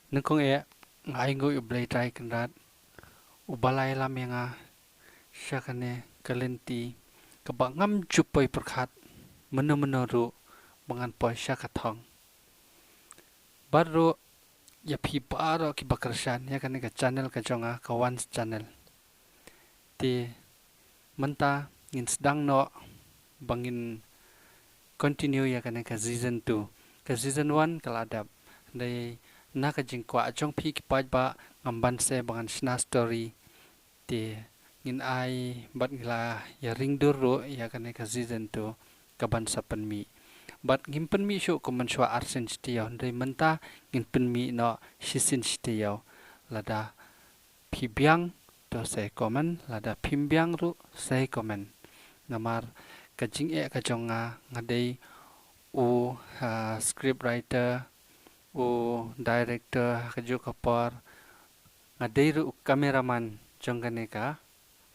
Nungkong ngai ngu iblay try kanrat ubalay lam yang siya kane kalenti kaba ngam jupoy perkhat meno ru bangan poy siya kathong baru ya phi baro ki bakrashan ya kane ka channel ka jonga ka once channel ti menta ngin sedang no bangin continue ya kane ka season 2 ka season 1 kaladap dai na ka jingkwa achong phi ki paj ba ngamban se bangan shna story ti ngin ai bat ngila ya ring dur ro ya kane ka season 2 ka ban sapan mi bat ngimpen mi shu ko man shwa arsen stiyaw dai menta ngimpen mi no shisin stiyaw lada phi biang to say comment lada phim biang ru say comment namar ka jing ka jonga ngadei u script writer u director ka ju kapar ngadei ru cameraman jongane ka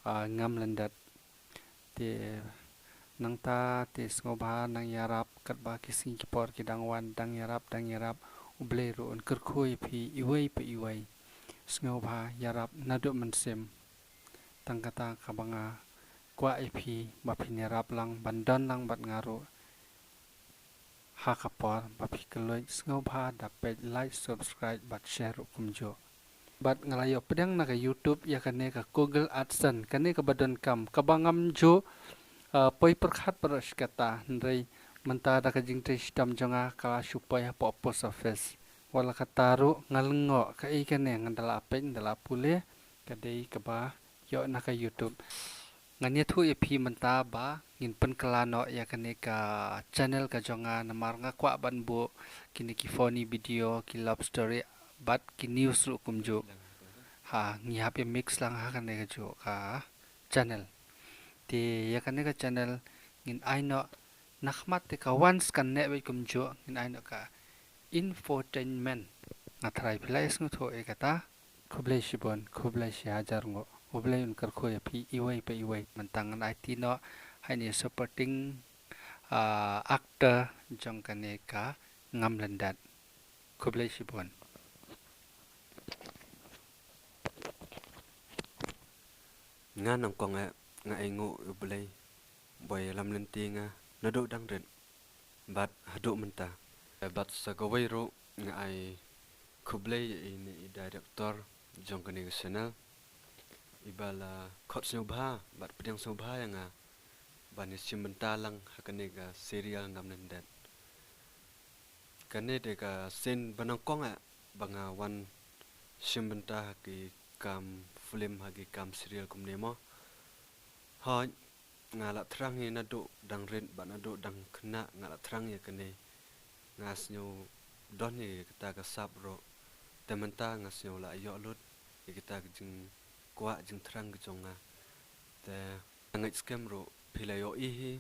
ngam landat ti nang ta ti sngoba nang yarap kat ba kising kipor kidang wan dang yarap uble ru on kerkhoi phi iwei pe iwei sngoba yarap nadu mansem tang kata kabanga kwa ipi ba phi yarap lang bandan lang bat ngaru ha kapor ba phi keloi sngoba da page like subscribe bat share kumjo bat ngalayo pedang na ka YouTube ya kane ka Google AdSense kane ka badon kam kabangam jo poi perkhat paras kata ndrei menta da ka jingte sistem jonga kala supaya po post office wala kataru ngalengo ka ikane ngandala pe ndala pule kadei ka ba yo na ka YouTube nganya thu epi menta ba ngin pen kelano ya kane ka channel ka jonga namar nga kwa ban bu kini ki phony video ki love story bat ki news ru kumjo ha ngiap e mix lang ha kane ka jo ka channel ti ya kane ka channel ngin aino nakhmat te ka once kan ne be kumjo ngin aino ka infotainment ngathrai pilai snu tho e kata khublai shibon khublai shi hajar ngo ublai un kar kho ya phi iwai pe iwai mantang an IT no haini supporting actor jong kane ka ngam landat khublai shibon nga nang ko nga engu ublay boy lam lenti nga nado dang ren bat hado menta bat sagawai ro nga ai kublay ini director jong kani channel ibala khot sobha bat pedang sobha yang bani simenta lang hakane ga serial ngam nandat kane de ga sen banang konga banga wan simenta ki kam film hagi kam serial kumnemo ha ngala thrang ye nado dang ren ba nado dang khna ngala thrang ye kane ngasnyo don ye kita ka sabro tementa ngasnyo la yo lut ye kita jing kwa jing thrang ge jonga te ngai scam ro philayo i hi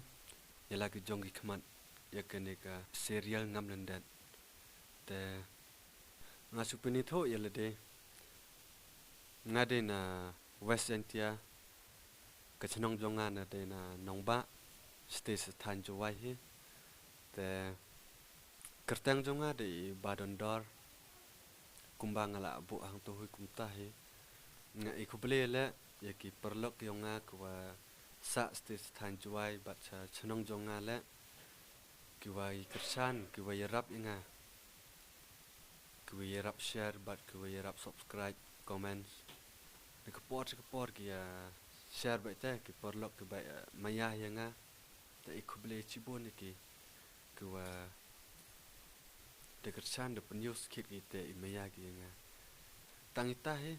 ye la ge jongi khmat ye kane ka serial ngam landat te ngasu pini tho ye le de ngade na west entia ka chnong jonga na de na nongba stage than jowai hi te kertang jonga de badon dor kumbang ala bu hang to hui kumta hi nga ikuble le ye ki perlok yonga kwa sa stage than jowai bat chnong jonga le kiwai kersan kiwai rap inga kiwai rap share bat kiwai rap subscribe comment de kapor ki share ba te ki porlok ki ba maya yanga te ikuble chibon ki kwa de kersan de news kit ki te maya ki yanga tangita he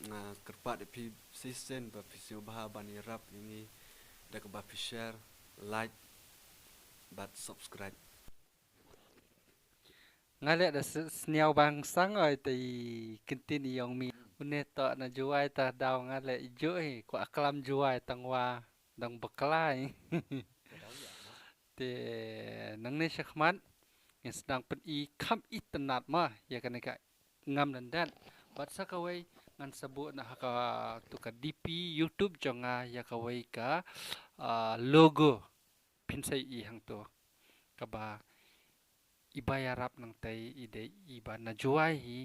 nga kerpat de pi season ba pi subha bani rap ini de ka ba pi share like but subscribe ngale da sniaw bang sang oi ti kintin yong mi une to na juai ta daw ngale ijo hi ko aklam juai tangwa dang beklai te nang ne shakman yang sedang pen I kam I tenat ma ya kan ka ngam dan dan bat sakawai ngan sebut na ka tu ka DP YouTube jonga ya kawai ka logo pinsai I hang to ka ba iba yarap nang tay ide iba na juai hi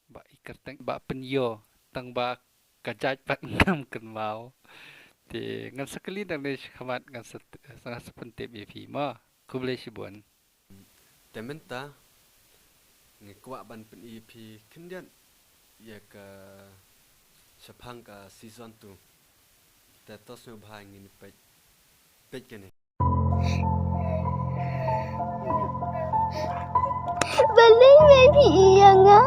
ba ikerteng ba penyo tang ba kajat pat ngam kenmau ti ngan sekali nang ne khamat ngan sangat sepente befi ma kuble sibon Tementa ngi kwa ban pen EP kendian ya ka sepang ka season 2 tetos no bhai ngin pej kene Balik baby iya nga.